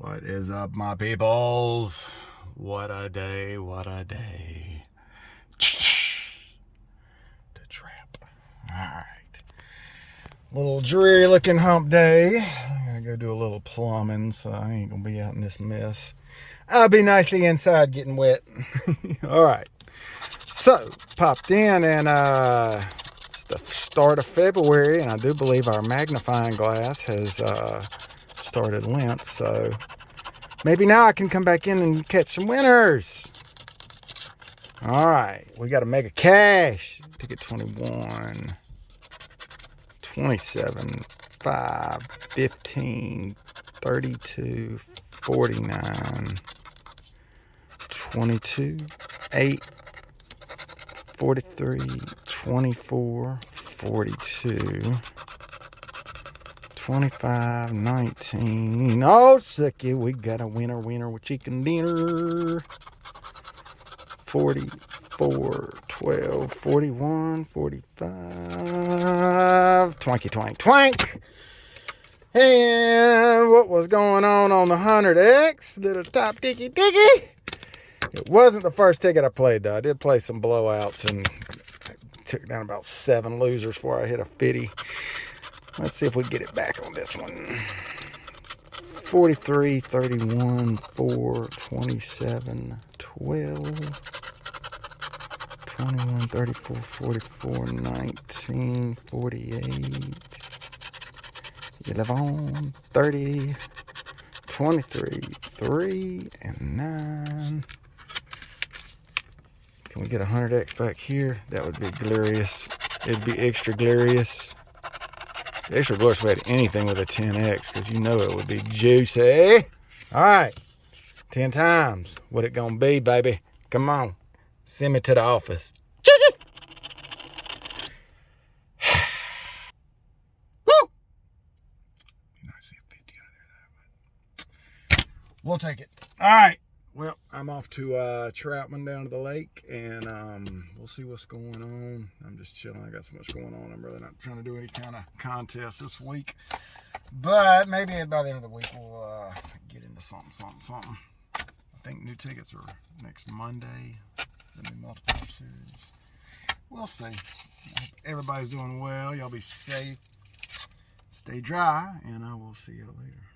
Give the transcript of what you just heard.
What is up, my peoples? What a day, what a day. The trap. Alright. Little dreary looking hump day. I'm gonna go do a little plumbing, so I ain't gonna be out in this mess. I'll be nicely inside getting wet. Alright. So, popped in and it's the start of February, and I do believe our magnifying glass has started lint, so maybe now I can come back in and catch some winners. All right, we got a mega cash. Ticket 21, 27, 5, 15, 32, 49, 22, 8, 43, 24, 42, 25, 19. Oh, sucky, we got a winner with chicken dinner. 44, 12, 41, 45. Twanky, twank, twank. And what was going on the 100X? Little top ticky ticky. It wasn't the first ticket I played, though. I did play some blowouts and took down about 7 losers before I hit a 50. Let's see if we get it back on this one. 43, 31, 4, 27, 12, 21, 34, 44, 19, 48, 11, 30, 23, 3, and 9. Can we get 100X back here? That would be glorious. It'd be extra glorious. Extra glorious if we had anything with a 10X, because you know it would be juicy. All right, 10 times. What it gonna be, baby? Come on, send me to the office. Woo! I see a 50 under there. We'll take it. All right. Well, I'm off to Troutman down to the lake, and we'll see what's going on. I'm just chilling. I got so much going on. I'm really not trying to do any kind of contest this week. But maybe by the end of the week, we'll get into something. I think new tickets are next Monday. The new multiple series. We'll see. I hope everybody's doing well. Y'all be safe. Stay dry, and I will see y'all later.